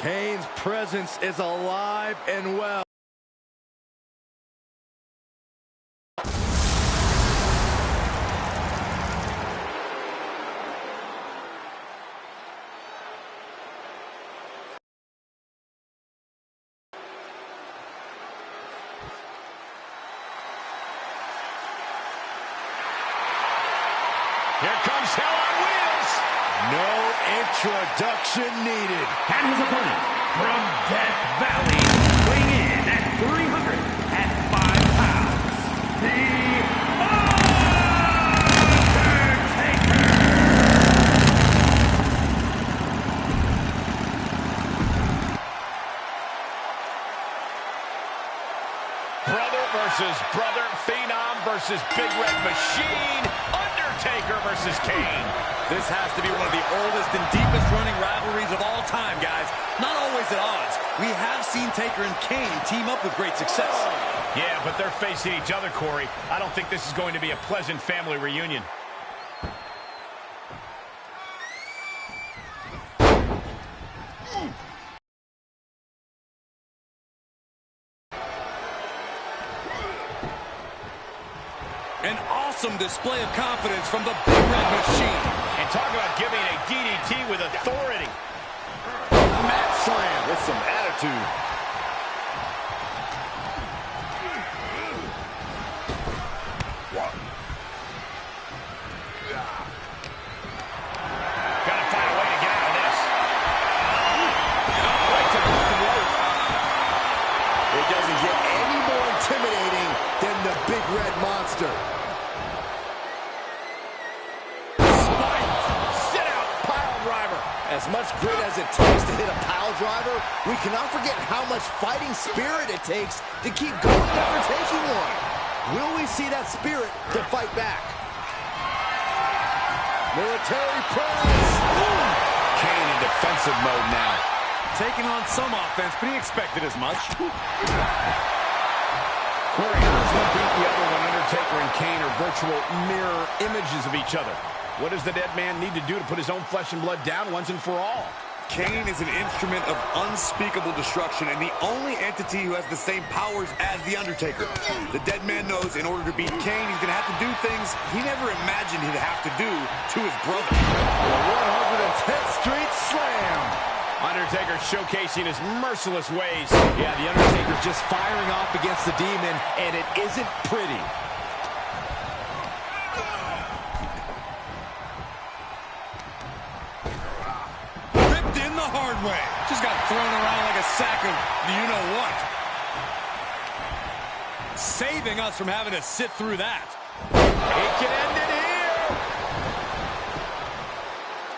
Kane's presence is alive and well. Here comes Hell on Wheels. No introduction needed. And his opponent from Death Valley, weighing in at 305 pounds, the Undertaker. Brother versus brother, Phenom versus Big Red Machine, Undertaker versus Kane. This has to be one of the oldest and deepest running rivalries of all time, guys. Not always at odds. We have seen Taker and Kane team up with great success. Yeah, but they're facing each other, Corey. I don't think this is going to be a pleasant family reunion. An awesome display of confidence from the Big Red Machine. And talk about giving a DDT with authority. Mat slam with some attitude. Gotta find a way to get out of this. Right to the throat. It doesn't get any more intimidating than the Big Red Monster. As much grit as it takes to hit a pile driver, we cannot forget how much fighting spirit it takes to keep going after taking one. Will we see that spirit to fight back? Military press. Kane in defensive mode now. Taking on some offense, but he expected as much. Corey, how does one beat the other when Undertaker and Kane are virtual mirror images of each other? What does the dead man need to do to put his own flesh and blood down once and for all? Kane is an instrument of unspeakable destruction and the only entity who has the same powers as The Undertaker. The dead man knows in order to beat Kane, he's going to have to do things he never imagined he'd have to do to his brother. The 110th Street Slam. Undertaker showcasing his merciless ways. Yeah, the Undertaker's just firing off against the demon, and it isn't pretty. Hard way. Just got thrown around like a sack of you-know-what. Saving us from having to sit through that. He can end it here.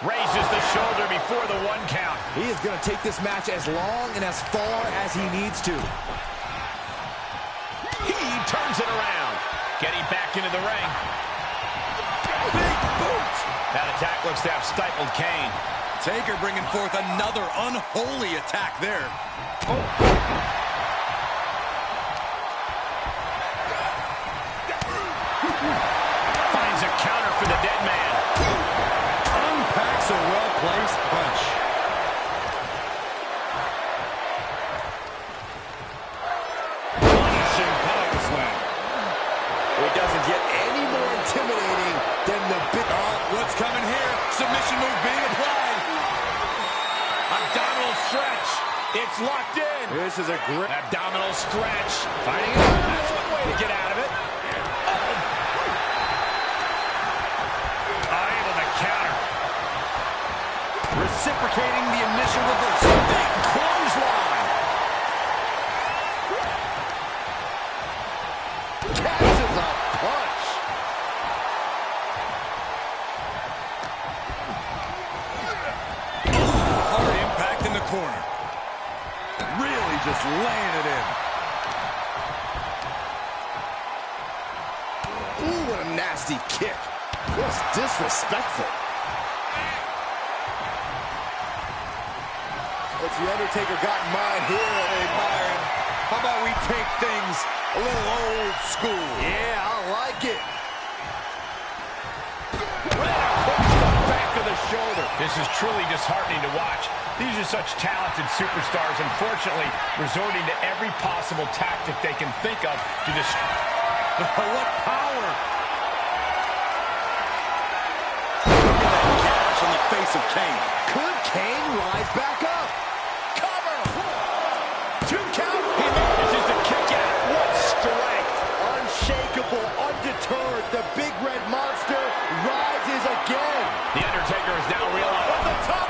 Raises the shoulder before the 1 count. He is going to take this match as long and as far as he needs to. He turns it around. Getting back into the ring. Big boot. That attack looks to have stifled Kane. Taker bringing forth another unholy attack there. Oh. Finds a counter for the dead man. Unpacks a well-placed punch. Punishing power slam. It doesn't get any more intimidating than the big... Oh, what's coming here? Submission move being applied. Abdominal stretch. It's locked in. This is a great... Abdominal stretch. Fighting it out. That's one way to get out of it. Able to counter. Reciprocating the initial reversal. Big clothesline. Catches a punch. Hard impact in the corner. Really just laying it in. Ooh, what a nasty kick. Just disrespectful. What's the Undertaker got in mind here? Hey, Byron, how about we take things a little old school? Yeah, I like it. Back to the shoulder. This is truly disheartening to watch. These are such talented superstars, unfortunately, resorting to every possible tactic they can think of to destroy. What power! Look at that gash on the face of Kane. Could Kane rise back up? Cover! 2 count. This is a kick out. What strength! Unshakable, undeterred, the big red monster rises again. The Undertaker is now realizing. From the top.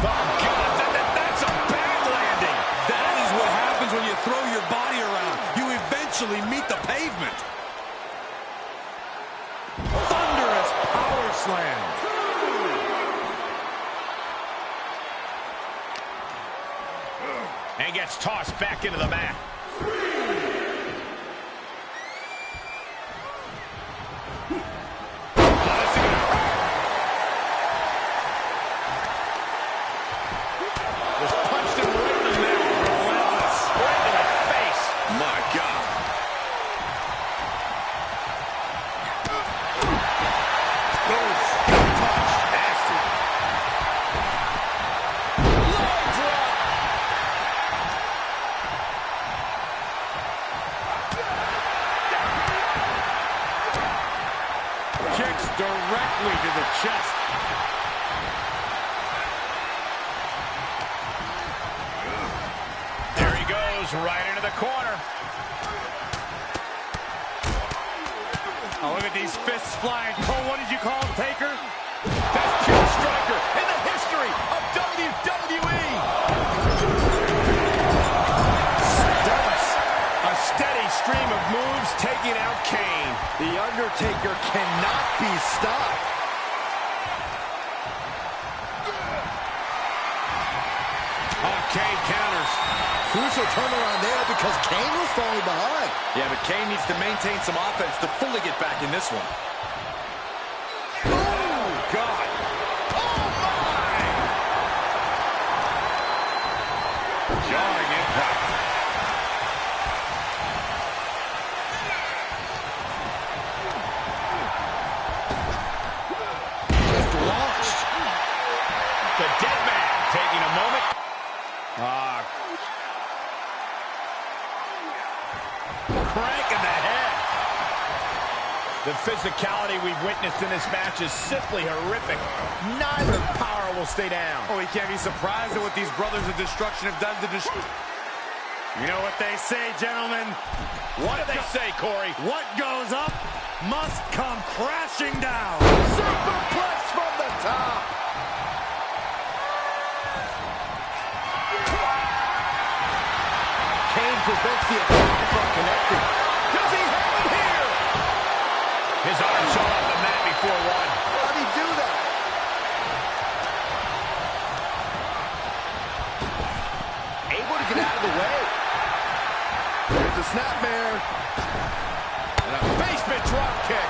Oh, God, that's a bad landing. That is what happens when you throw your body around. You eventually meet the pavement. Thunderous power slam. And gets tossed back into the mat. Kicks directly to the chest. There he goes, right into the corner. Oh, look at these fists flying. Cole, what did you call him, Taker? Best pure striker in the history of WWE. Stunts. A steady stream of moves taking out Kane. The Undertaker cannot be stopped. Oh, Kane counters. Crucial turnaround there because Kane was falling behind. Yeah, but Kane needs to maintain some offense to fully get back in this one. Oh, God. Oh, my. Jarring impact. Just launched. The dead man taking a moment. Crank in the head. The physicality we've witnessed in this match is simply horrific. Neither power will stay down. Oh, we can't be surprised at what these brothers of destruction have done to You know what they say, gentlemen? What do they say, Corey? What goes up must come crashing down. Superplex from the top. Kane prevents the attack from connecting. Does he have it here? His arm shot off the mat before one. How did he do that? Able to get out of the way. There's a snapmare. And a basement drop kick.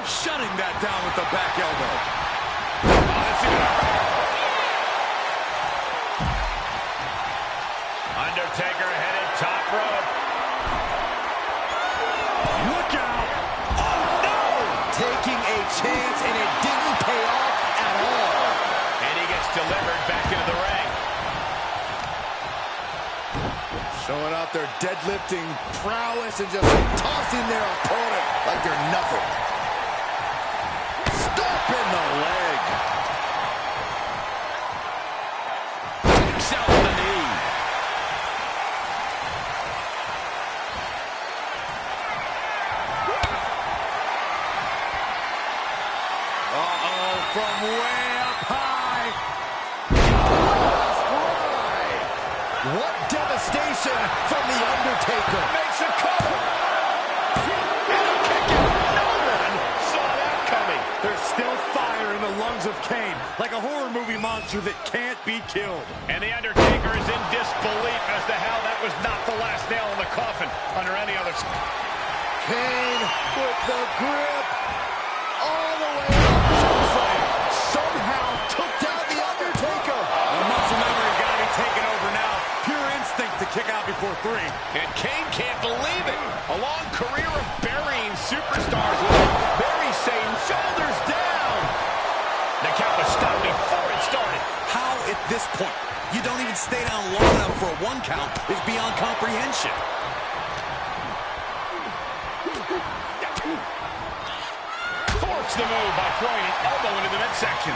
Shutting that down with the back elbow. Oh, this is gonna hurt. Undertaker headed top rope. Look out! Oh, no! Taking a chance, and it didn't pay off at all. And he gets delivered back into the ring. Showing out their deadlifting prowess and just tossing their opponent like they're nothing. Stop in the leg. Kicks out with the knee. Uh-oh, from way up high. What devastation from The Undertaker. Makes a cover. And a kick out. No one saw that coming. There's still fire in the lungs of Kane, like a horror movie monster that can't be killed. And The Undertaker is in disbelief as to how that was not the last nail in the coffin under any other... Kane with the grip all the way up. Somehow took down The Undertaker. The muscle memory got to be taken over now. Pure instinct to kick out before 3. And Kane can't believe it. A long career of burying superstars with that very same shoulders down. The count was stopped before it started. How at this point you don't even stay down long enough for a 1 count is beyond comprehension. Forks the move by throwing an elbow into the midsection.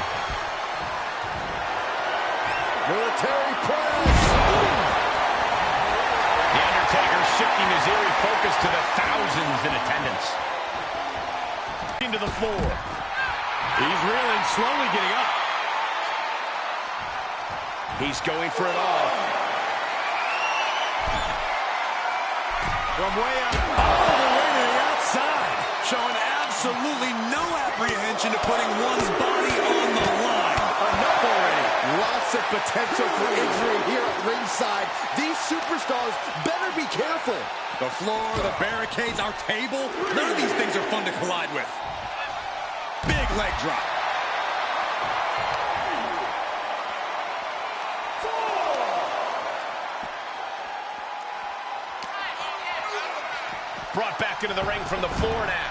Military press. The Undertaker shifting his eerie focus to the thousands in attendance. Into the floor. He's reeling, slowly getting up. He's going for it all. From way up, all the way to the outside. Showing absolutely no apprehension to putting one's body on the line. Enough already. Lots of potential for injury here at ringside. These superstars better be careful. The floor, the barricades, our table, none of these things are fun to collide with. Big leg drop. Brought back into the ring from the floor now.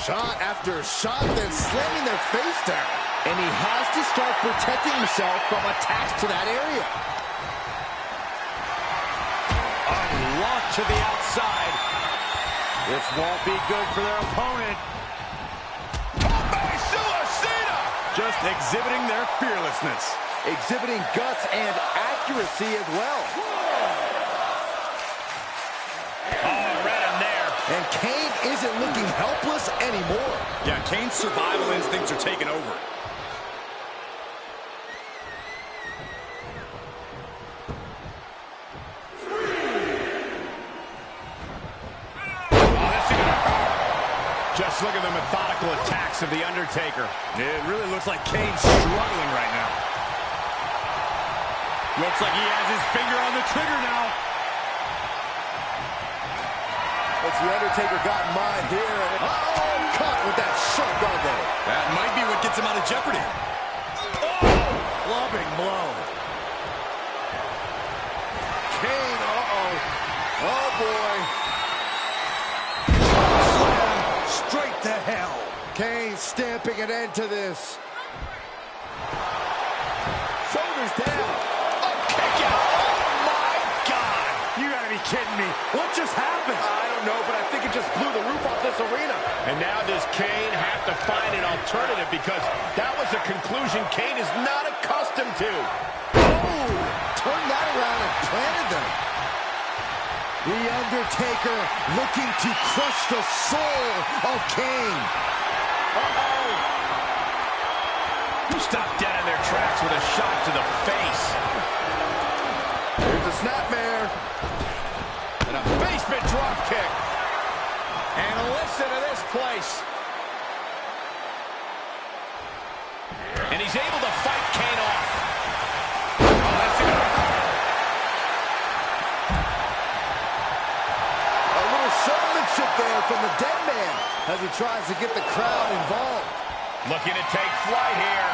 Shot after shot, then slamming their face down. And he has to start protecting himself from attacks to that area. Unlocked to the outside. This won't be good for their opponent. Just exhibiting their fearlessness. Exhibiting guts and accuracy as well. Oh, right in there. And Kane isn't looking helpless anymore. Yeah, Kane's survival instincts are taking over. Just look at the methodical attacks of The Undertaker. It really looks like Kane's struggling right now. Looks like he has his finger on the trigger now. What's The Undertaker got in mind here? Oh, caught with that sharp elbow. That might be what gets him out of jeopardy. Oh, clubbing blow. Kane, oh boy. Straight to hell. Kane stamping an end to this. Shoulders down. A kick out. Oh, my God. You gotta be kidding me. What just happened? I don't know, but I think it just blew the roof off this arena. And now does Kane have to find an alternative, because that was a conclusion Kane is not accustomed to. Oh, turned that around and planted them. The Undertaker looking to crush the soul of Kane. Stopped dead in their tracks with a shot to the face. Here's a snapmare. And a basement drop kick. And listen to this place. And he's able to fight Kane off. Oh, that's it. A little showmanship there from the dead man as he tries to get the crowd involved. Looking to take flight here.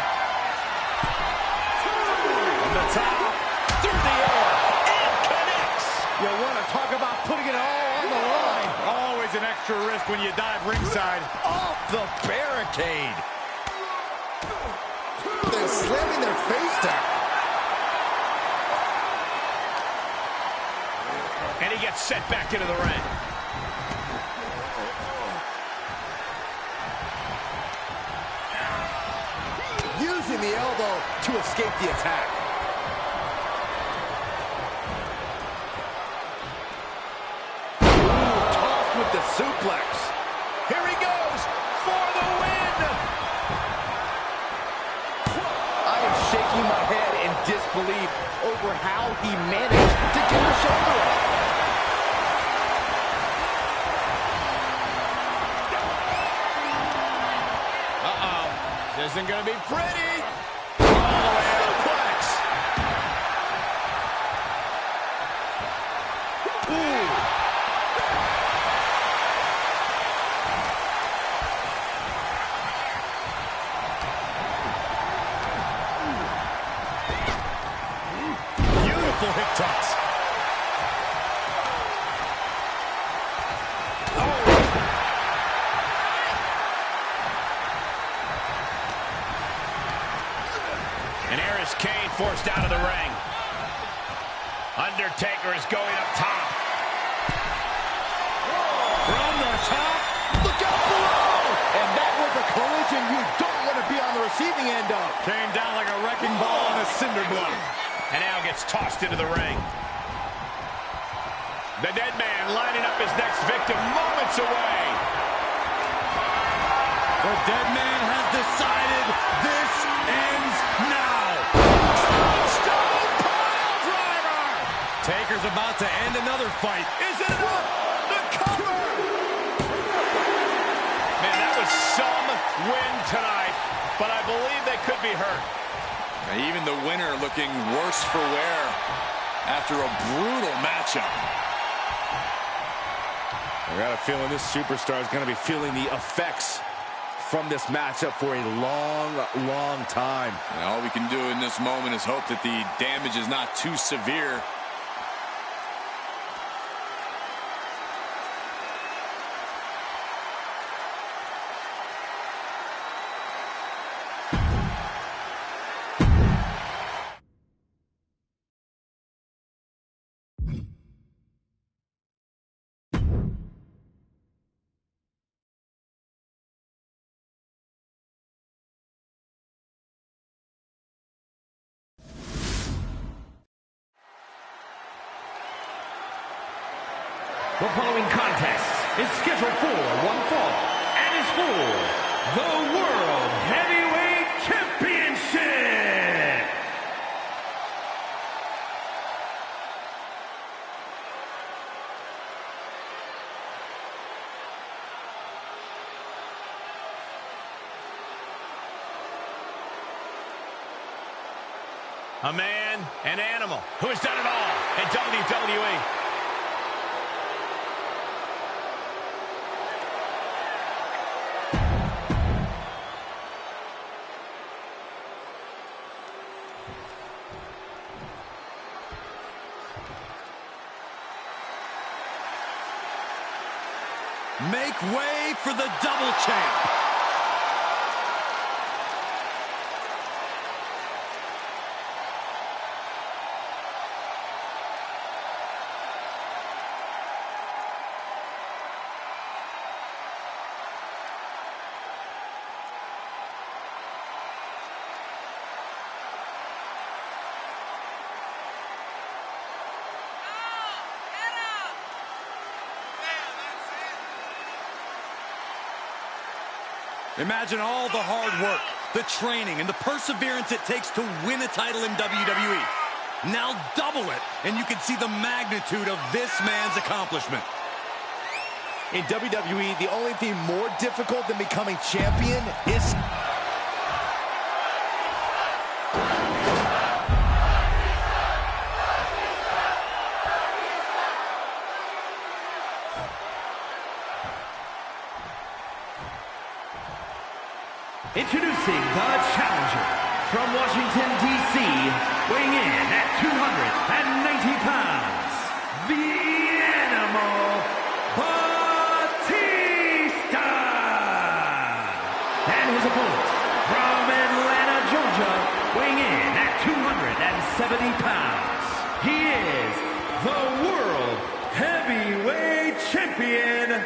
From the top, Through the air. And connects. you want to talk about putting it all on the line. Always an extra risk when you dive ringside. Off the barricade. They're slamming their face down. And he gets set back into the ring. Using the elbow to escape the attack. Ooh, tossed with the suplex. Here he goes for the win. I am shaking my head in disbelief over how he managed to get the shoulder up. This isn't going to be pretty. Suplex. Ooh. forced out of the ring. Undertaker is going up top. From the top, look out below! And that was a collision you don't want to be on the receiving end of. Came down like a wrecking ball on a cinder block. And now gets tossed into the ring. The dead man lining up his next victim moments away. The dead man has decided this ends now. Stone pile driver! Taker's about to end another fight. Is it enough? The cover! Man, that was some win tonight, but I believe they could be hurt. Even the winner looking worse for wear after a brutal matchup. I got a feeling this superstar is going to be feeling the effects from this matchup for a long, long time. And all we can do in this moment is hope that the damage is not too severe. The following contest is scheduled for one fall and is for the World Heavyweight Championship. A man, an animal, who has done it all in WWE. Make way for the double champ. Imagine all the hard work, the training, and the perseverance it takes to win a title in WWE. Now double it, and you can see the magnitude of this man's accomplishment. In WWE, the only thing more difficult than becoming champion is... Introducing the challenger from Washington, D.C., weighing in at 290 pounds, the Animal Batista! And his opponent from Atlanta, Georgia, weighing in at 270 pounds, he is the World Heavyweight Champion,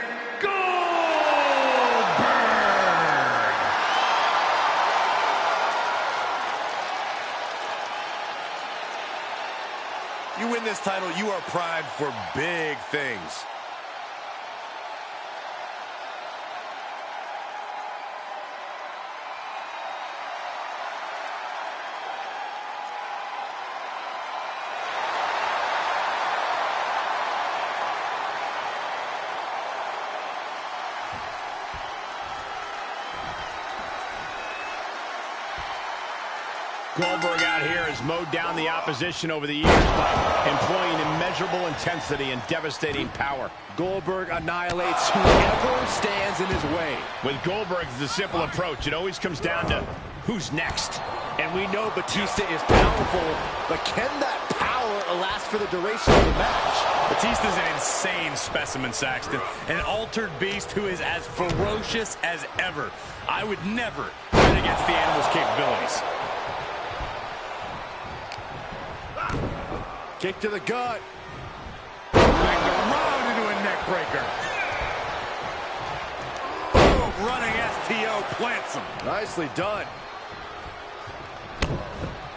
You win this title, you are primed for big things. Goldberg out here has mowed down the opposition over the years by employing immeasurable intensity and devastating power. Goldberg annihilates whoever stands in his way. With Goldberg, it's a simple approach. It always comes down to who's next. And we know Batista is powerful, but can that power last for the duration of the match? Batista's an insane specimen, Saxton. An altered beast who is as ferocious as ever. I would never bet against the Animal's capabilities. Kick to the gut. Back around into a neck breaker. Boom, running STO plants him. Nicely done.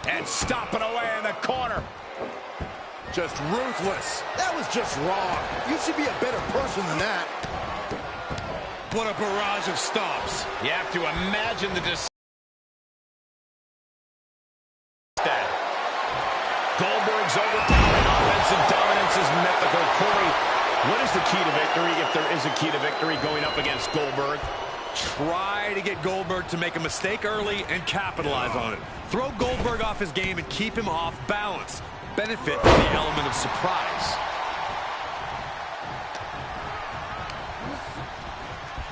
And stomping away in the corner. Just ruthless. That was just wrong. You should be a better person than that. What a barrage of stomps. You have to imagine the Goldberg's overpowering offensive dominance is mythical. Corey, what is the key to victory, if there is a key to victory, going up against Goldberg? Try to get Goldberg to make a mistake early and capitalize on it. Throw Goldberg off his game and keep him off balance. Benefit from the element of surprise.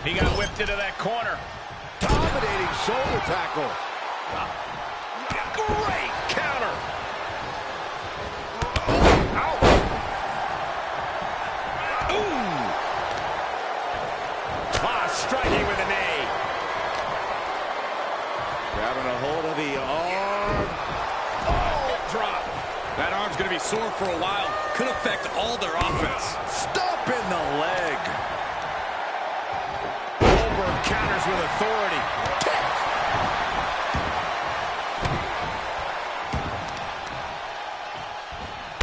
He got whipped into that corner. Dominating shoulder tackle. Great counter. Striking with a knee. Grabbing a hold of the arm. Oh, drop. That arm's going to be sore for a while. Could affect all their offense. Stomp in the leg. Goldberg counters with authority. Kick.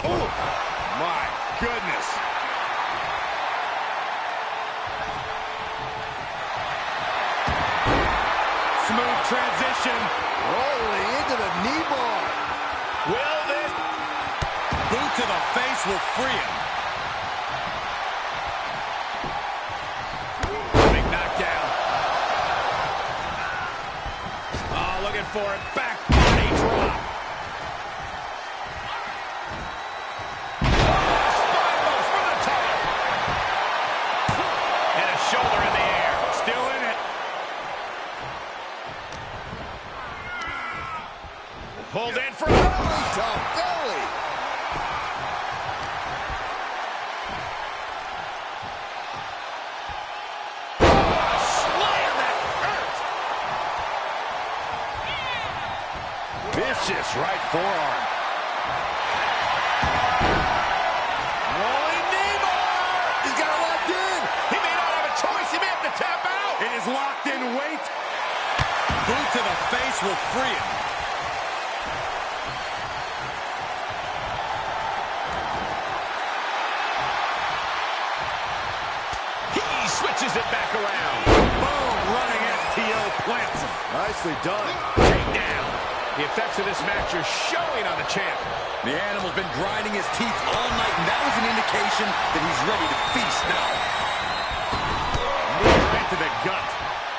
Oh, my goodness. Smooth transition. Rolling into the knee bar. Will this? Boot to the face will free him. Big knockdown. Oh, looking for it. Back body drop. Spine for the top. And a shoulder in the air. Still in it. Pulled in for Belly to belly. slam that hurt. Vicious right forearm. Rolling knee bar. He's got it locked in. He may not have a choice. He may have to tap out. It is locked in weight. Boot to the face will free him. He switches it back around. Boom, running STO plants him. Nicely done. Takedown. The effects of this match are showing on the champ. The animal's been grinding his teeth all night, and that was an indication that he's ready to feast now. Knee right to the gut.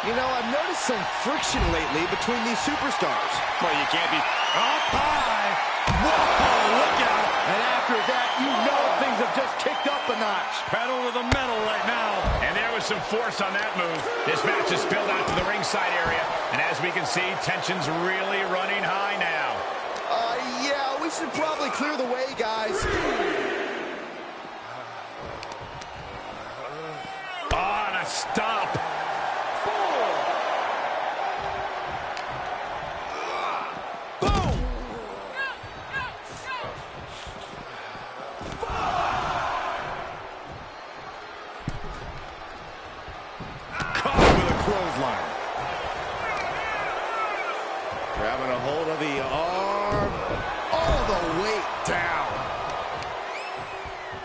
You know, I've noticed some friction lately between these superstars. Well, you can't be Up high. Whoa, look out. And after that, you know things have just kicked up a notch. Pedal to the metal right now. And there was some force on that move. This match is spilled out to the ringside area. And as we can see, tension's really running high now. Yeah, we should probably clear the way, guys. On a stomp. Boom! Caught with a clothesline. Grabbing a hold of the arm. All the weight down.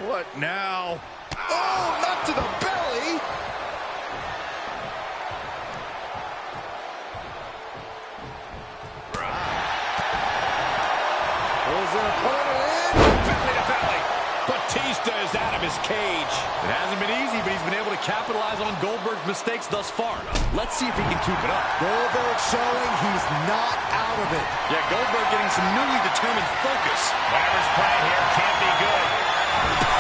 What now? Oh, not to the belly. Pulls an opponent in. Belly to belly. Batista is out of his cage. It hasn't been easy, but he's been able to capitalize on Goldberg's mistakes thus far. Let's see if he can keep it up. Goldberg showing he's not out of it. Yeah, Goldberg getting some newly determined focus. Whatever's playing here can't be good.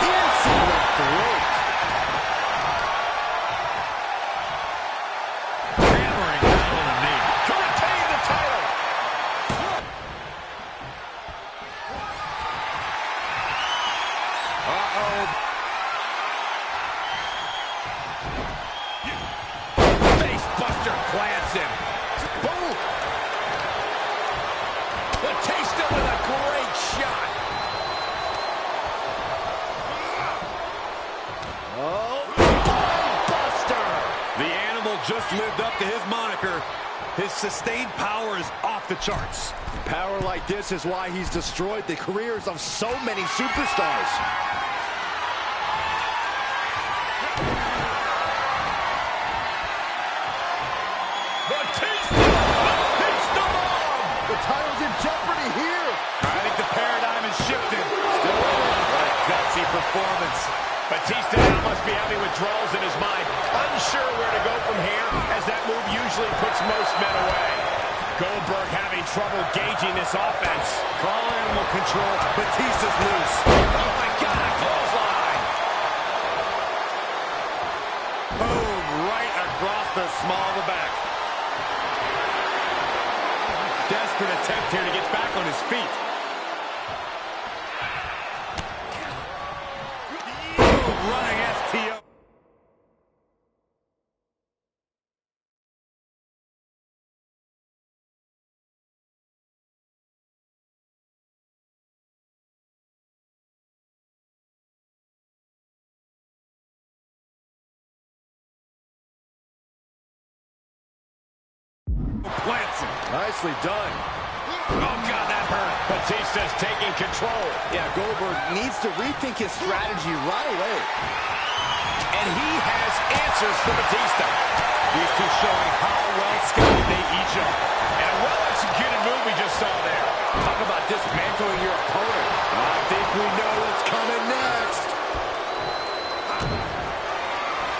Piercing the throat. Hammering down on the knee. To retain the title. Uh-oh. Face buster plants him. Boom. Batista with a great shot. just lived up to his moniker. His sustained power is off the charts. Power like this is why he's destroyed the careers of so many superstars. The title's in jeopardy here. I think the paradigm has shifted. Still what a gutsy performance. Batista now must be having withdrawals in his mind, unsure where to go from here, as that move usually puts most men away. Goldberg having trouble gauging this offense. Call animal control. Batista's loose. Oh my God, a clothesline. Boom, right across the small of the back. Desperate attempt here to get back on his feet. Boom, running STO. Plants him. Nicely done. Oh, God, that hurt. Batista's taking control. Yeah, Goldberg needs to rethink his strategy right away. And he has answers for Batista. These two showing how well scouted they each are. And a well-executed move we just saw there. Talk about dismantling your opponent. I think we know what's coming next.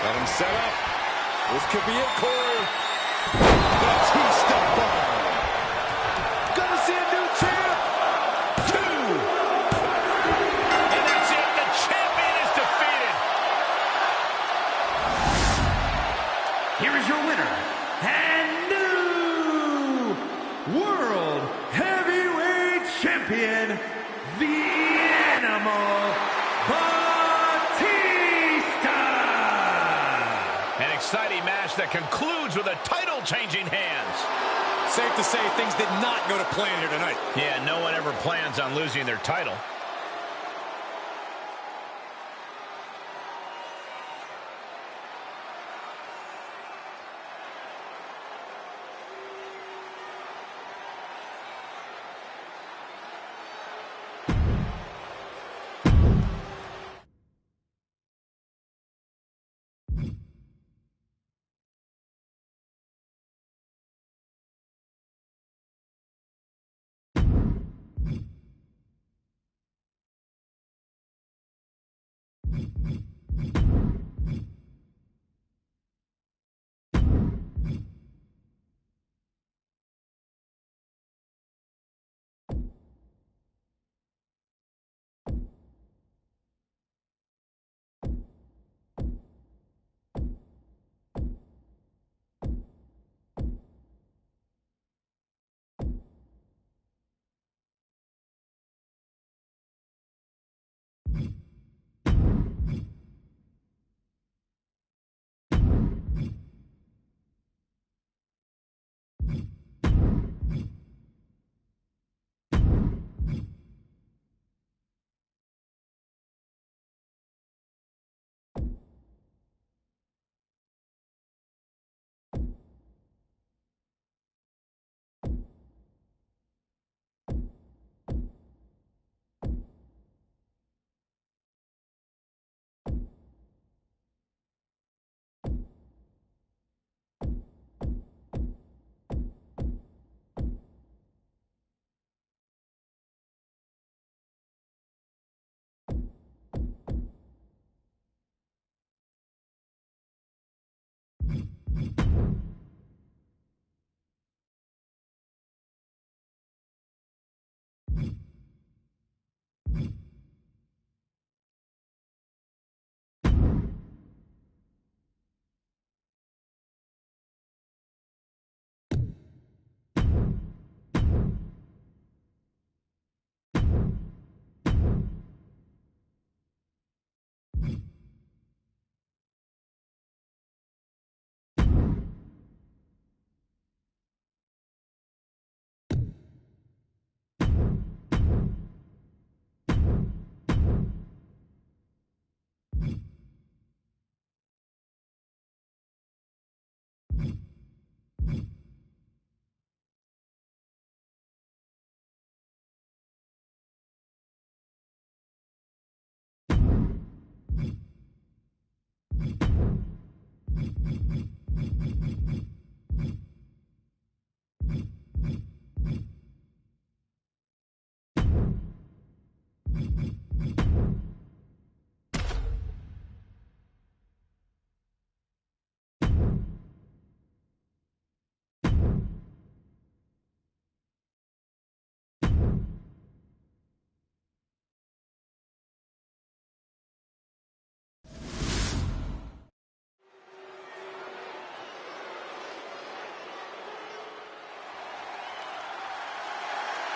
Let him set up. This could be it, Corey. Batista bomb. Gonna see a new champ. 2. And that's it. The champion is defeated. Here is your winner and new World Heavyweight Champion, the Animal Batista. An exciting match that concludes with a title-changing hands. Safe to say things did not go to plan here tonight. Yeah, no one ever plans on losing their title.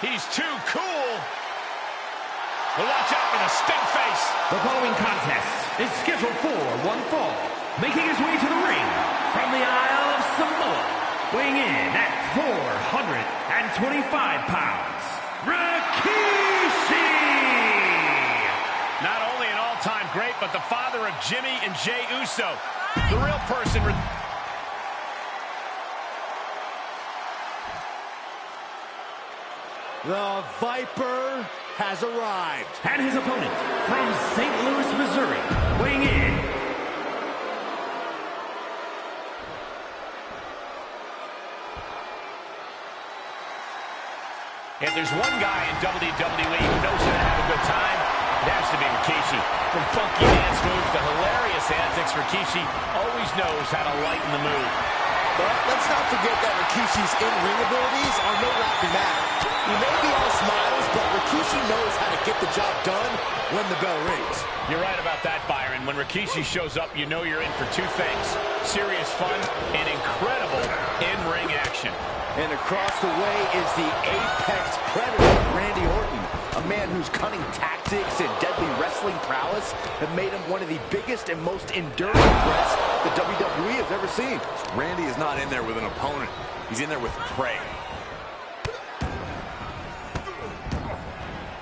He's too cool. Well, watch out for the stink face. The following contest is scheduled for one fall. Making his way to the ring from the Isle of Samoa, weighing in at 425 pounds, Rikishi! Not only an all-time great, but the father of Jimmy and Jey Uso. The real person. The Viper has arrived. And his opponent from St. Louis, Missouri, weighing in. If there's one guy in WWE who knows how to have a good time, it has to be Rikishi. From funky dance moves to hilarious antics, Rikishi always knows how to lighten the mood. But let's not forget that Rikishi's in-ring abilities are no laughing matter. He may be all smiles, but Rikishi knows how to get the job done when the bell rings. You're right about that, Byron. When Rikishi shows up, you know you're in for two things: serious fun and incredible in-ring action. And across the way is the apex predator, Randy Orton, a man whose cunning tactics and deadly wrestling prowess have made him one of the biggest and most enduring threats the WWE has ever seen. Randy is not in there with an opponent. He's in there with prey.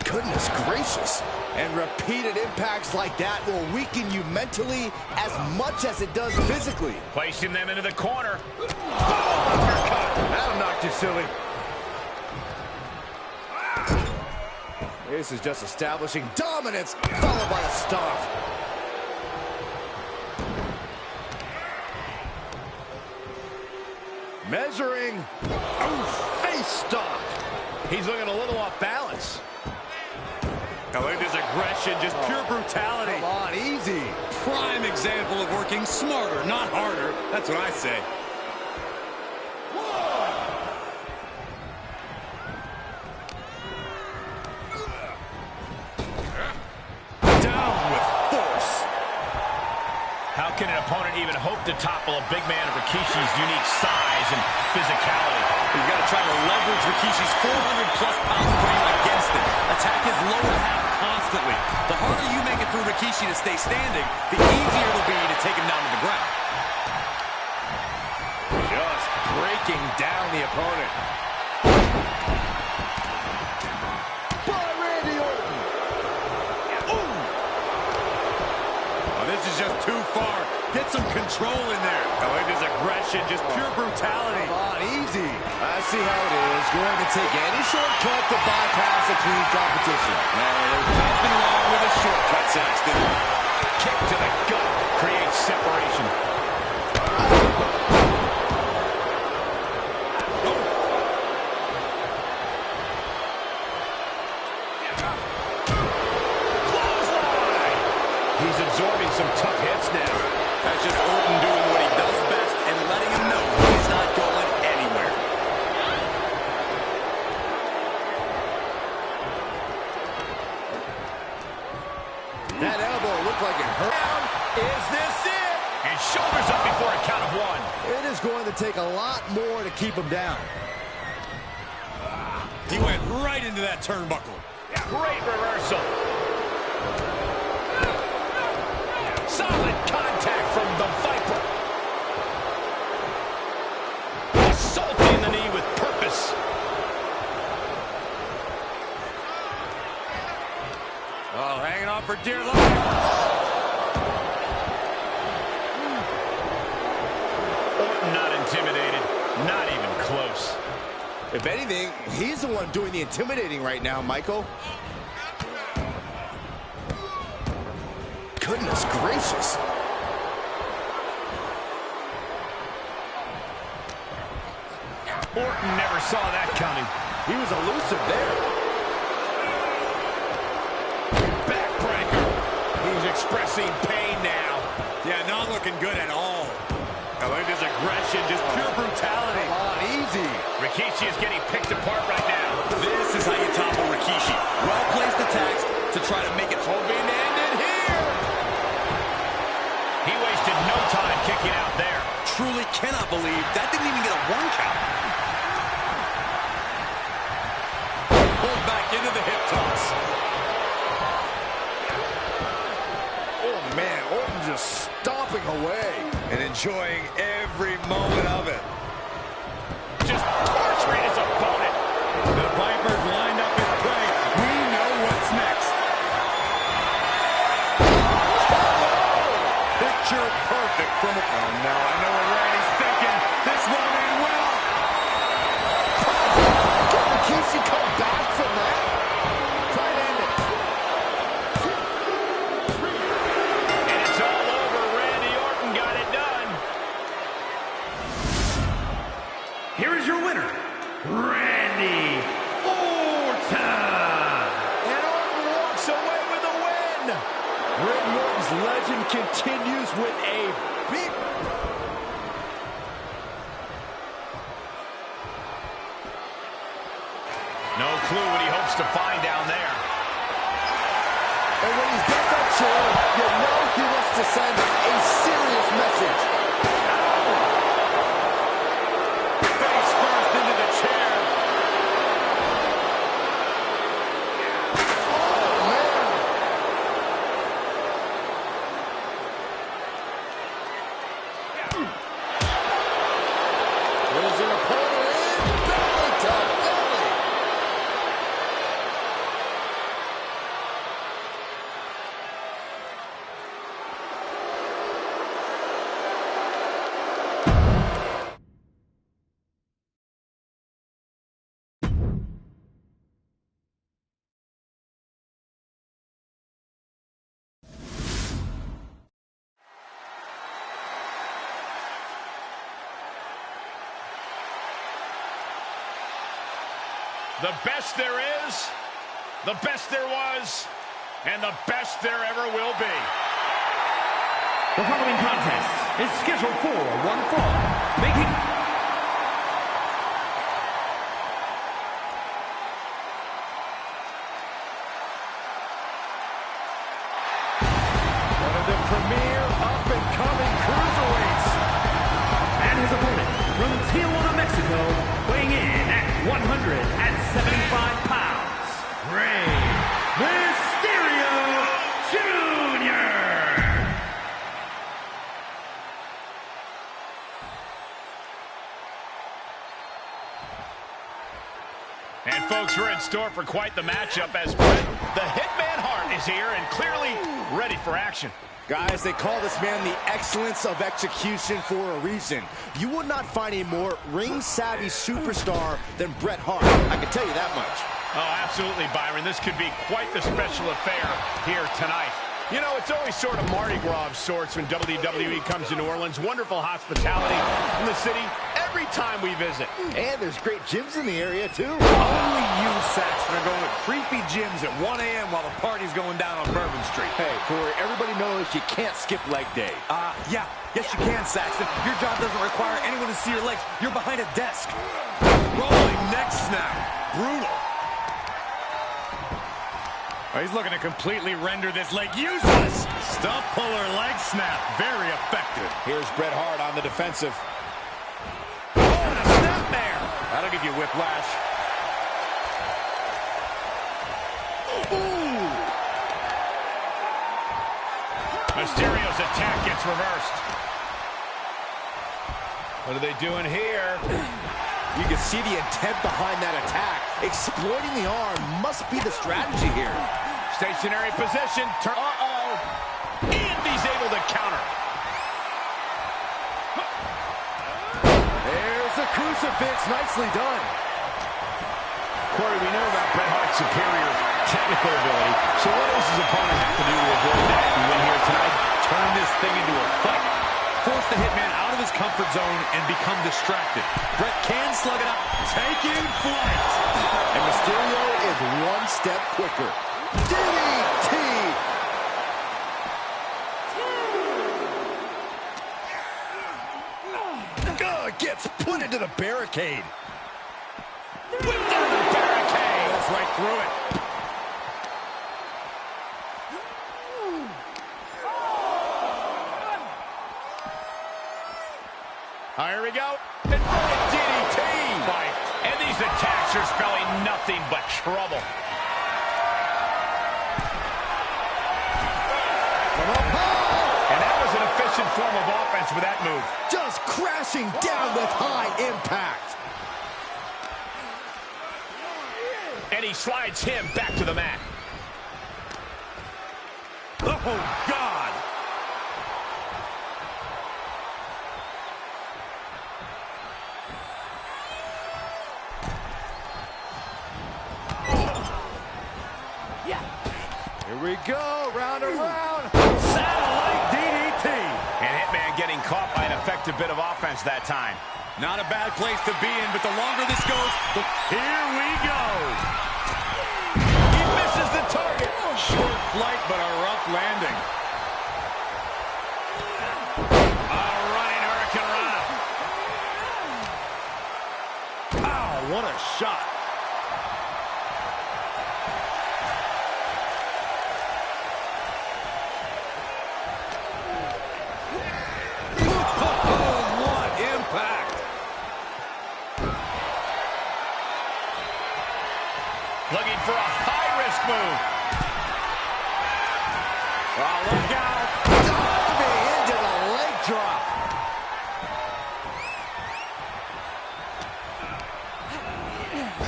Goodness gracious. And repeated impacts like that will weaken you mentally as much as it does physically. Placing them into the corner. That'll knock you silly. This is just establishing dominance, followed by a stomp. Measuring. Oh, face stomp. He's looking a little off balance. I like this aggression, just pure brutality. Come on, easy. Prime example of working smarter, not harder. That's what I say. Down with force. How can an opponent even hope to topple a big man of Rikishi's unique size and physicality? You've got to try to leverage Rikishi's 400-plus pound frame against it. Attack his lower half constantly. The harder you make it for Rikishi to stay standing, the easier it'll be to take him down to the ground. Just breaking down the opponent. By Randy Orton. Ooh. Oh, this is just too far. Get some control in there. I like this aggression, just pure brutality. Come on, easy. I see how it is. Going to take any shortcut to bypass a clean competition. There's nothing wrong with a shortcut, Saxton. Kick to the gut creates separation. Clothesline! He's absorbing some tough hits now. That's just Orton doing what he does best and letting him know he's not going anywhere. That elbow looked like it hurt. Is this it? And shoulders up before a count of one. It is going to take a lot more to keep him down. He went right into that turnbuckle. Great reversal. Solid contact from the Viper. Assaulting the knee with purpose. Oh, hanging on for dear life. Orton not intimidated. Not even close. If anything, he's the one doing the intimidating right now, Michael. Goodness gracious. Orton never saw that coming. He was elusive there. Backbreaker. He's expressing pain now. Yeah, not looking good at all. I like this aggression, just pure brutality. Come on, easy. Rikishi is getting picked apart right now. This is how you topple Rikishi. Well-placed attacks to try to make it Hoping to end it here. He wasted no time kicking out there. Truly cannot believe that didn't even get a 1 count. stomping away. And enjoying every moment of it. Just torturing his opponent. The Viper's lined up his prey. We know what's next. Picture perfect from it. Oh, no, I know what Randy's thinking. This won't end well. Can Rikishi come back from that? Try to end it. And it's all over. Randy Orton got it done. Here is your winner, Randy Orton. And Orton walks away with the win. Randy Orton's legend continues with a big... No clue what he hopes to find down there. And when he's got that chair, you know he wants to send a serious message. Face first into the chair. Oh, man. There's an opponent in belly to belly. The best there is, the best there was, and the best there ever will be. The following contest is scheduled for one fall, making... One of the premier up-and-coming cruiserweights. And his opponent from Tijuana, Mexico, weighing in at 175 pounds, Rey Mysterio Jr. And folks, we're in store for quite the matchup as Bret, the Hitman Hart, is here and clearly ready for action. Guys, they call this man the excellence of execution for a reason. You will not find a more ring-savvy superstar than Bret Hart. I can tell you that much. Oh, absolutely, Byron. This could be quite the special affair here tonight. You know, it's always sort of Mardi Gras of sorts when WWE comes to New Orleans. Wonderful hospitality in the city every time we visit. And there's great gyms in the area, too. Only you, Saxton, are going to creepy gyms at 1 a.m. while the party's going down on Bourbon Street. Hey, Corey, everybody knows you can't skip leg day. Yeah. Yes, you can, Saxton. Your job doesn't require anyone to see your legs. You're behind a desk. Rolling neck snap. Brutal. Oh, he's looking to completely render this leg useless. Stump puller leg snap. Very effective. Here's Bret Hart on the defensive. Oh, and a snap there. That'll give you whiplash. Ooh. Mysterio's attack gets reversed. What are they doing here? You can see the intent behind that attack. Exploiting the arm must be the strategy here. Stationary position. Uh-oh. And he's able to counter. There's a crucifix. Nicely done. Corey, we know about Bret Hart's superior technical ability. So what does his opponent have to do to avoid that and win here tonight? Turn this thing into a fight. Force the Hitman out of his comfort zone and become distracted. Bret can slug it up, taking flight. And Mysterio is one step quicker. DDT! Gets put into the barricade. Whipped down the barricade. That's right through it. Here we go. Inverted DDT. And these attacks are spelling nothing but trouble. And that was an form of offense with that move. Just crashing down with high impact. And he slides him back to the mat. Oh, God. Here we go, round and round. Satellite DDT. And Hitman getting caught by an effective bit of offense that time. Not a bad place to be in, but the longer this goes, Here we go. He misses the target. short flight, but a rough landing. A running Hurricane Rana. Wow, what a shot. Looking for a high-risk move. Oh, look out. Diving into the leg drop.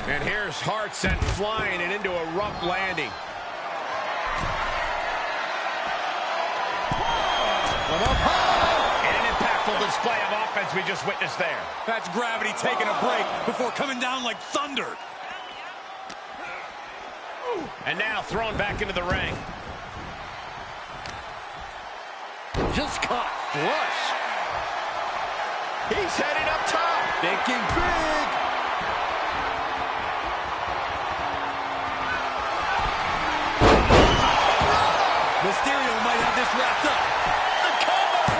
And here's Hart sent flying and into a rough landing. From up high. And an impactful display of offense we just witnessed there. That's gravity taking a break before coming down like thunder. And now thrown back into the ring. Just caught flush. He's heading up top. Thinking big. Mysterio might have this wrapped up. The cover.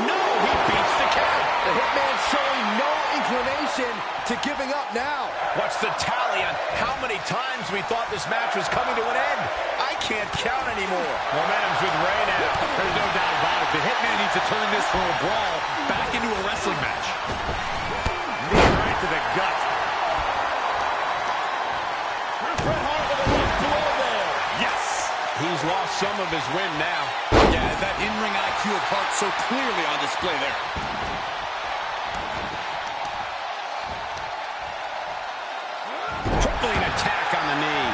No, he beats the count. The Hitman showing no inclination to giving up now. What's the tally on how many times we thought this match was coming to an end? I can't count anymore. Momentum's with Ray now. There's no doubt about it. The Hitman needs to turn this from a brawl back into a wrestling match. Knee right to the gut. Bret Hart with a left blow there. Yes. He's lost some of his wind now. Yeah, that in-ring IQ of Hart so clearly on display there. Crippling attack on the knee.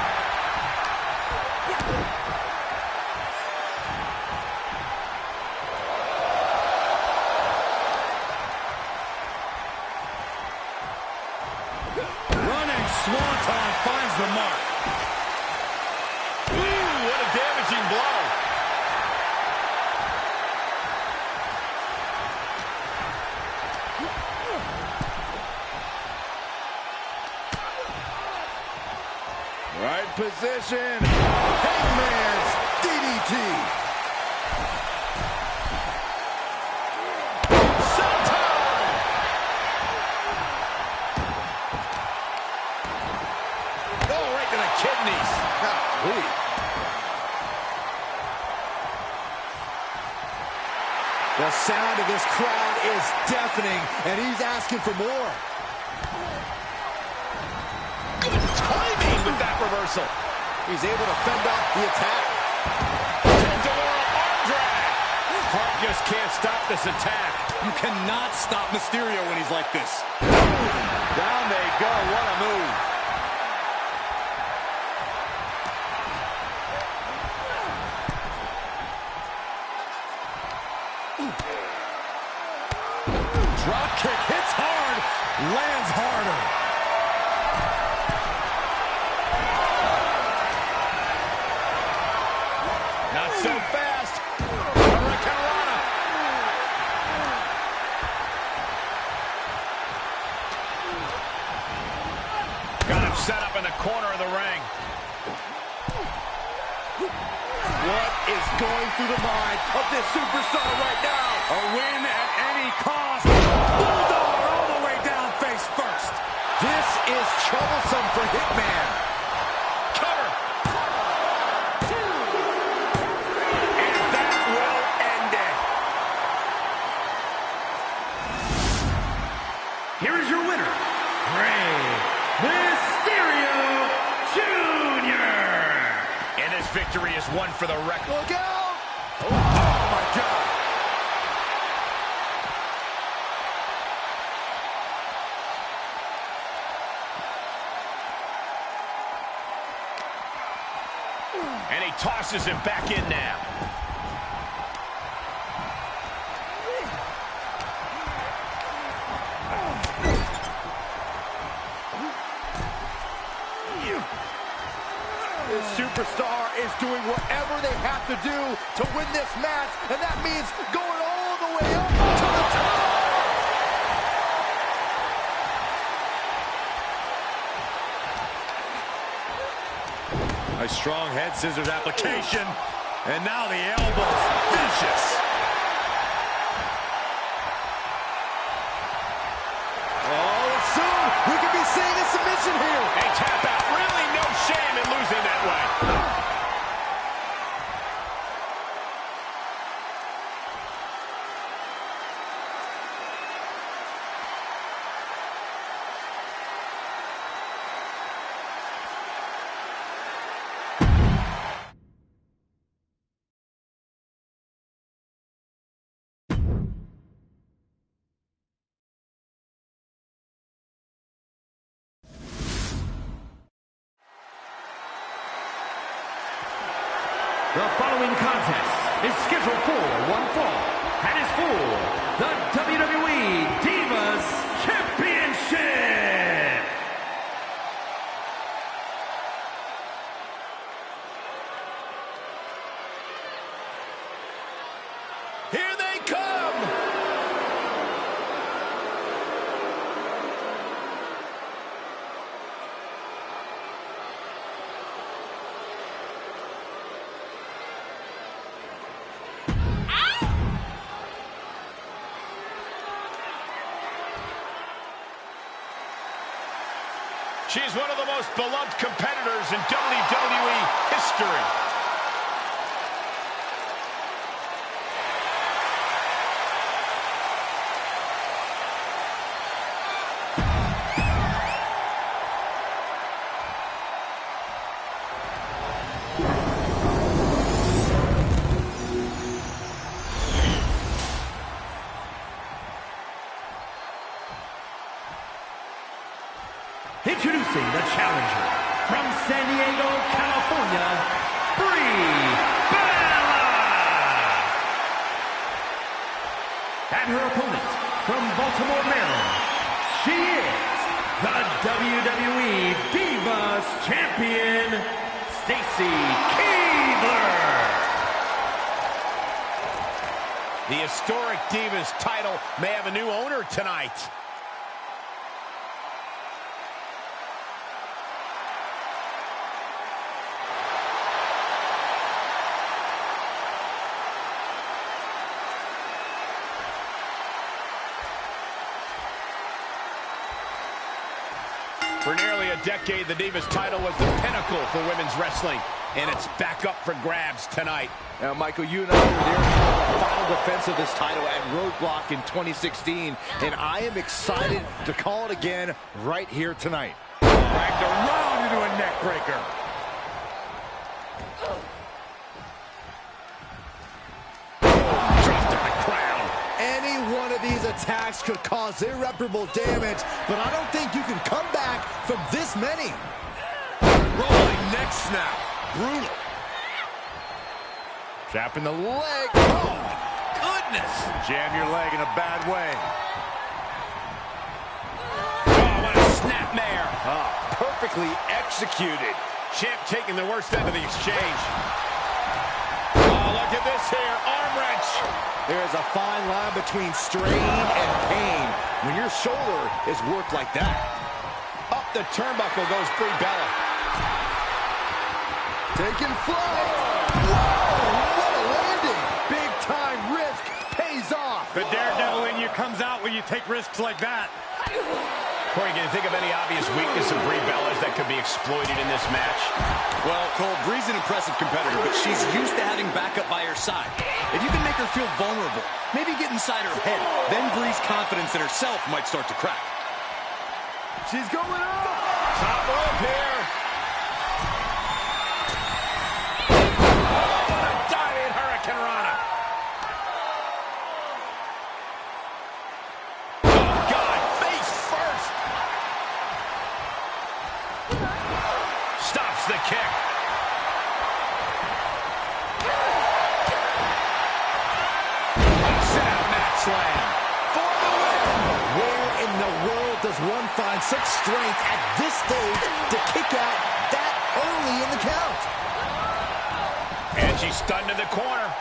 Running Swanton finds the mark. Ooh, what a damaging blow. Right position. Hangman's DDT. Showtime! Oh, right to the kidneys. Golly. The sound of this crowd is deafening, and he's asking for more. Good timing with that reversal. He's able to fend off the attack. Tendora arm drag. Hart just can't stop this attack. You cannot stop Mysterio when he's like this. Down they go. What a move. Drop kick hits hard, lands harder. Not so fast. Hurricane Rana. Got him set up in the corner of the ring. What is going through the mind of this superstar right now? A win at any cost. Bulldog all the way down face first. This is troublesome for Hitman. Cover. And that will end it. Here is your winner, Rey Mysterio Jr. And this victory is one for the record. Look out! Oh, my God. forces him back in now. This superstar is doing whatever they have to do to win this match, and that means going all the way up to the top. A strong head scissors application, and now the elbows vicious. Oh, soon we could be seeing a submission here. A tap out, really no shame in losing that way. The following contest is scheduled for one fall and is for the WWE Divas Championship. Here they come. She's one of the most beloved competitors in WWE history. Introducing the challenger from San Diego, California, Brie Bella. And her opponent from Baltimore, Maryland, she is the WWE Divas Champion, Stacy Keibler. The historic Divas title may have a new owner tonight. For nearly a decade, the Divas title was the pinnacle for women's wrestling, and it's back up for grabs tonight. Now, Michael, you and I were there for the final defense of this title at Roadblock in 2016, and I am excited to call it again right here tonight. Dragged around into a neck breaker. Dropped to the ground. Any one of these attacks could cause irreparable damage, but I don't think you can come back from this many. Rolling neck snap. Brutal. Trapping the leg. Oh, Goodness. Jam your leg in a bad way. Oh, what a snapmare. oh, perfectly executed. Champ taking the worst end of the exchange. Oh, look at this here. Arm wrench. There is a fine line between strain and pain when your shoulder is worked like that. Up the turnbuckle goes Brie Bella. Taking flight. Whoa, what a landing. Big time risk pays off. The daredevil in you comes out when you take risks like that. Corey, can you think of any obvious weakness of Brie Bella's that could be exploited in this match? Well, Cole, Brie's an impressive competitor, but she's used to having backup by her side. If you can make her feel vulnerable, maybe get inside her head, then Brie's confidence in herself might start to crack. She's going up. Top rope here. A diving Hurricane Rana. Oh, God, face first. Stops the kick. slam for the win. Where in the world does one find such strength at this stage to kick out that early in the count? And she's stunned in the corner.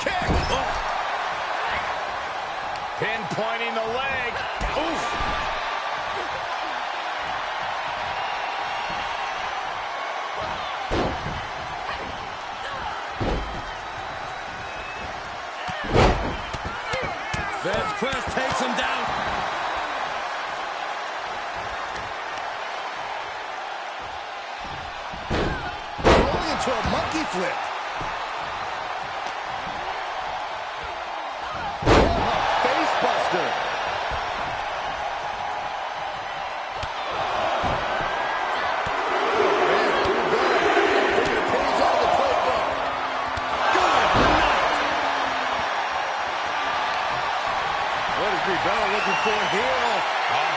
Kick! Oh. Pinpointing the leg. Oof. Feds press takes him down. Rolling into a monkey flip. Face buster. What is Bella looking for here?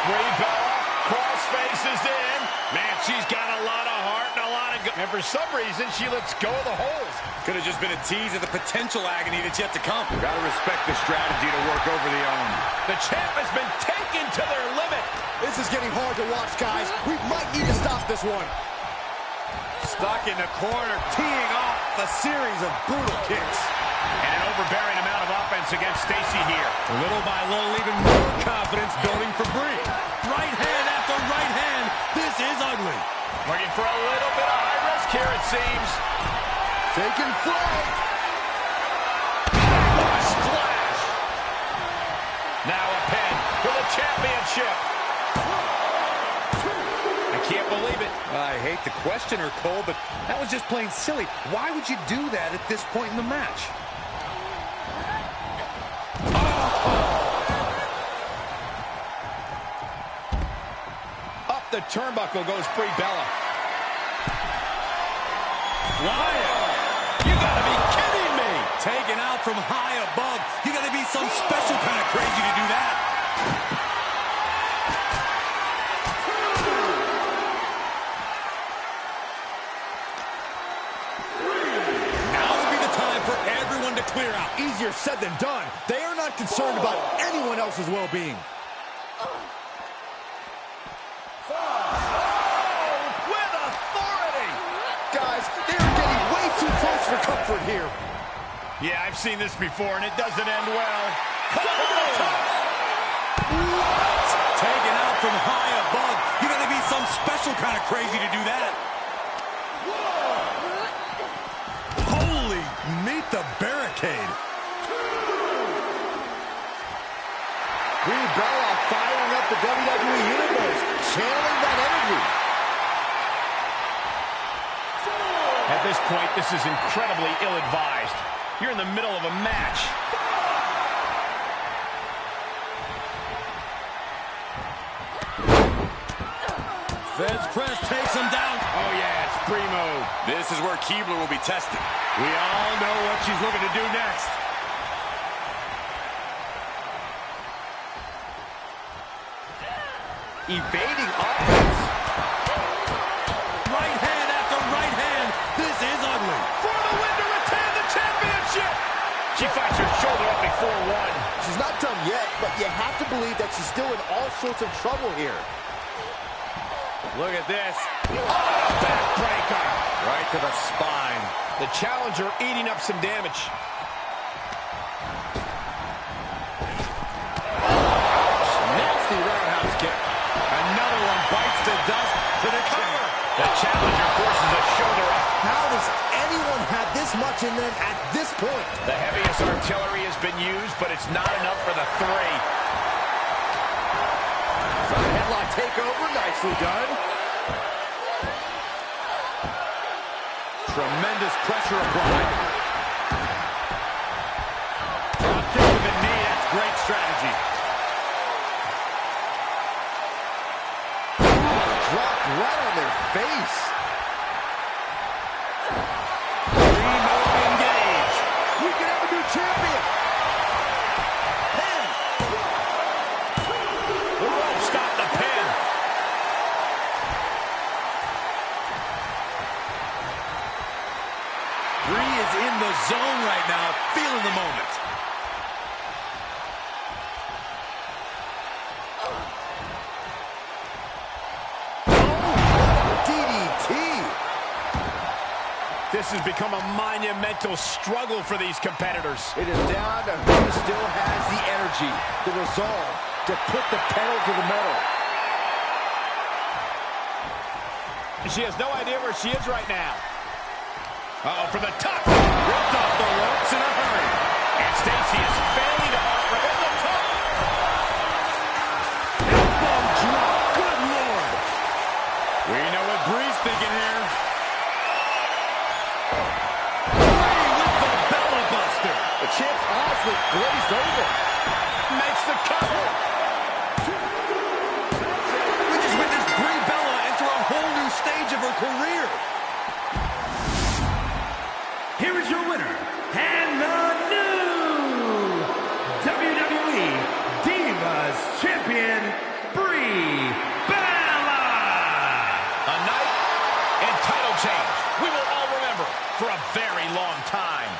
Brie Bella, cross faces in. Man, she's got a lot of heart and a lot of and for some reason, she lets go of the holds. Could have just been a tease of the potential agony that's yet to come. Gotta respect the strategy to work over the arm. The champ has been taken to their limit. This is getting hard to watch, guys. We might need to stop this one. Stuck in the corner, teeing off a series of brutal kicks. And an overbearing amount of offense against Stacy here. Little by little, even more confidence building for Brie. Right hand after right hand. This is ugly. Looking for a little bit of high risk here, it seems. Taking flight. Splash. Now a pin for the championship. I can't believe it. I hate to question her, Cole, but that was just plain silly. Why would you do that at this point in the match? Up the turnbuckle goes Brie Bella. Flying. You gotta be kidding me. Taken out from high above. You gotta be some special kind of crazy to do that. Now would be the time for everyone to clear out. Easier said than done. They are not concerned about anyone else's well-being. With authority. Guys, they are getting way too close for comfort here. Yeah, I've seen this before, and it doesn't end well. Taken out from high above. You gotta be some special kind of crazy to do that. Holy, meet the barricade. Brie Bella firing up the WWE Universe, channeling that energy. At this point, this is incredibly ill-advised. You're in the middle of a match. Feds press takes him down. Oh, yeah, it's primo. This is where Keebler will be tested. We all know what she's looking to do next. Evading offense. Right hand after right hand. This is ugly. For the win to retain the championship. She fights her shoulder up before one. She's not done yet, but you have to believe that she's still in all sorts of trouble here. Look at this. Backbreaker. Right to the spine. The challenger eating up some damage. Nasty roundhouse kick. Another one bites the dust to the cover. The challenger forces a shoulder up. How does anyone have this much in them at this point? The heaviest artillery has been used, but it's not enough for the three. Headlock takeover, nicely done. Tremendous pressure applied. Drop kick to the knee. That's great strategy. Dropped right on their face. Primo engage. We can have a new champion. Pin. The rope stopped the pin. Brie is in the zone right now, feeling the moment. This has become a monumental struggle for these competitors. It is down to who still has the energy, the resolve to put the pedal to the metal. She has no idea where she is right now. Uh-oh, from the top. Ripped off the ropes in a hurry. And Stacy is failing to offer at the top. Elbow drop. Good Lord. We know what Bree's thinking here. Bree with the Bella Buster. The champ's eyes look glazed over. Makes the cover. We just witnessed Brie Bella enter a whole new stage of her career. Here is your winner, and the new WWE Divas Champion, Brie Bella. A night and title change we will all remember for a very long time.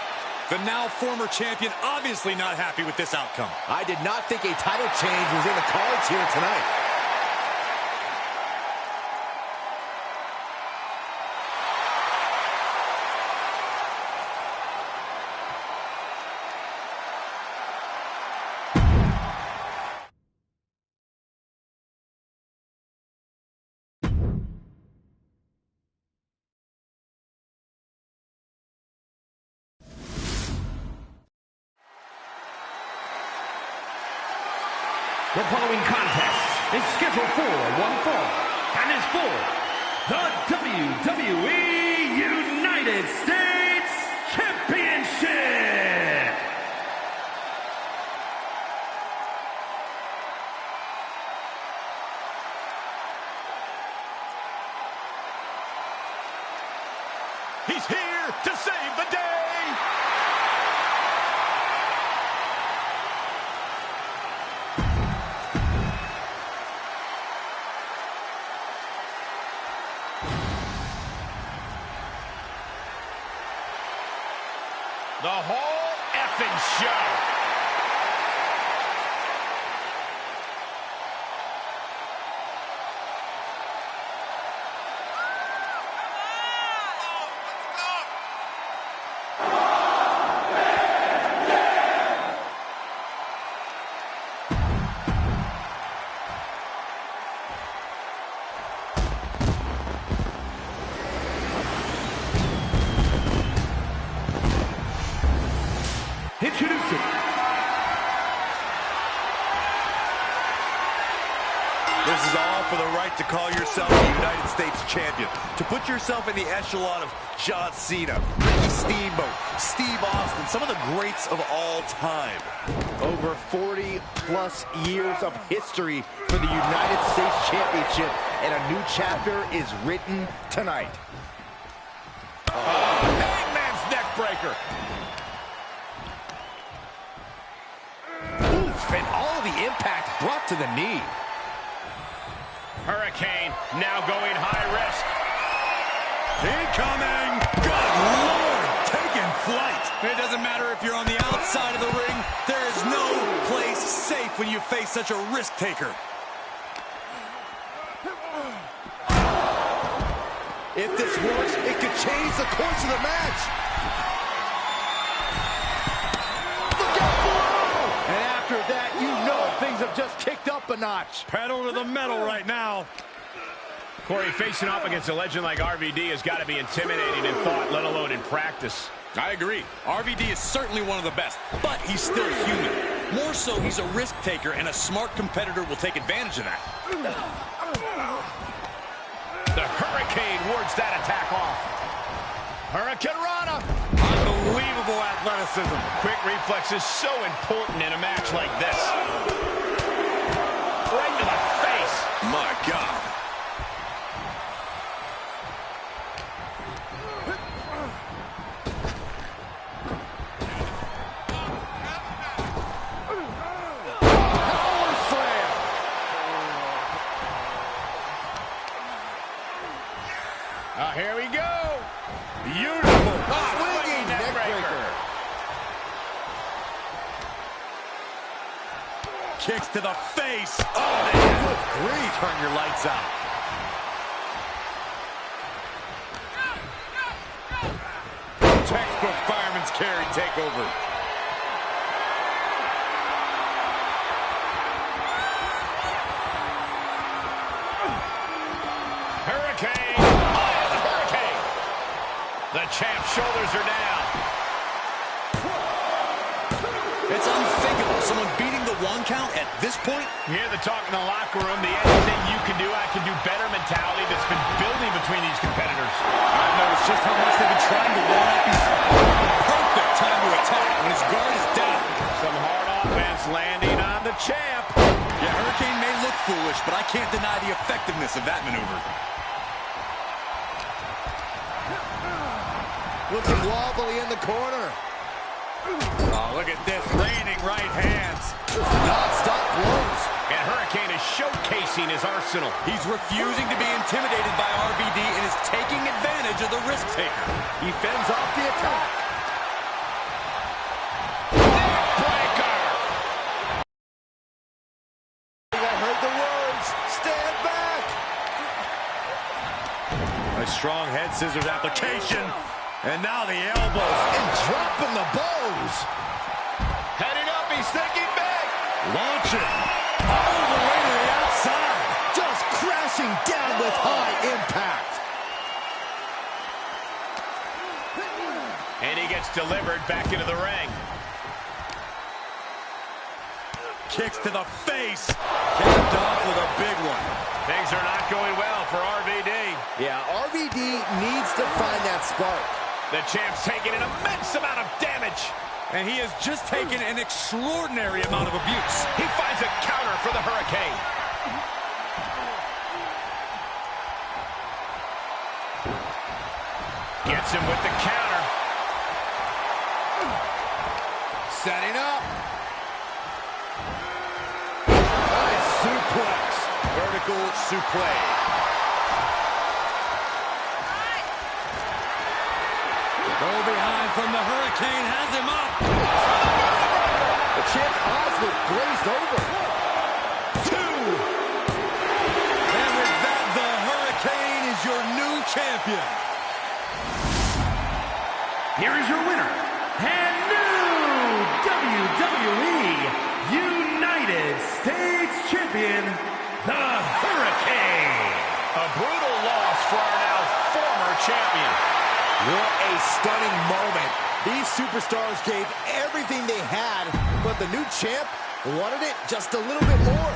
The now former champion obviously not happy with this outcome. I did not think a title change was in the cards here tonight. The following contest is scheduled for one fall and is for the WWE United States Championship. He's here to save the day. The whole effing show. Introducing This is all for the right to call yourself the United States Champion. To put yourself in the echelon of John Cena, Ricky Steamboat, Steve Austin, some of the greats of all time. Over 40-plus years of history for the United States Championship, and a new chapter is written tonight. Hangman's neck breaker. Oof, and all the impact brought to the knee. Hurricane now going high risk. Incoming! Good Lord! Taking flight! It doesn't matter if you're on the outside of the ring. There is no place safe when you face such a risk taker. If this works, it could change the course of the match. Look out below! And after that, you know things have just kicked up a notch. Pedal to the metal right now. Corey, facing off against a legend like RVD has got to be intimidating in thought, let alone in practice. I agree. RVD is certainly one of the best, but he's still human. More so, he's a risk taker, and a smart competitor will take advantage of that. The Hurricane wards that attack off. Hurricane Rana. Unbelievable athleticism. Quick reflexes so important in a match like this. Right to the face. My God. Here we go. Beautiful. Swinging neckbreaker. Kicks to the face. Oh, man. Good grief. Turn your lights out. carry takeover. Hurricane. Oh, the Hurricane. The champ's shoulders are down. It's unthinkable. Someone beating the 1 count at this point. You hear the talk in the locker room, the anything you can do, I can do better mentality that's been building between these competitors. I've noticed just how much they've been trying to wall up these. Perfect time to attack when his guard is down. Some hard offense landing on the champ. Yeah, Hurricane may look foolish, but I can't deny the effectiveness of that maneuver. Looking wobbly in the corner. Oh, look at this. Raining right hands. Non-stop blows. And Hurricane is showcasing his arsenal. He's refusing to be intimidated by RVD and is taking advantage of the risk taker. He fends off the attack. Breaker. I heard the words. Stand back. A strong head scissors application. And now the elbows. And dropping the bows. Heading up, he's thinking big. Launching. All the way to the outside. Just crashing down with high impact. And he gets delivered back into the ring. Kicks to the face. Capped off with a big one. Things are not going well for RVD. Yeah, RVD needs to find that spark. The champ's taking an immense amount of damage. And he has just taken an extraordinary amount of abuse. He finds a counter for the Hurricane. Gets him with the counter. Setting up. Nice suplex. Vertical suplex. Go behind from the Hurricane, has him up. The champ's eyes look glazed over. 2. And with that, the Hurricane is your new champion. Here is your winner, and new WWE United States Champion, the Hurricane. A brutal loss for our now former champion. What a stunning moment. These superstars gave everything they had, but the new champ wanted it just a little bit more.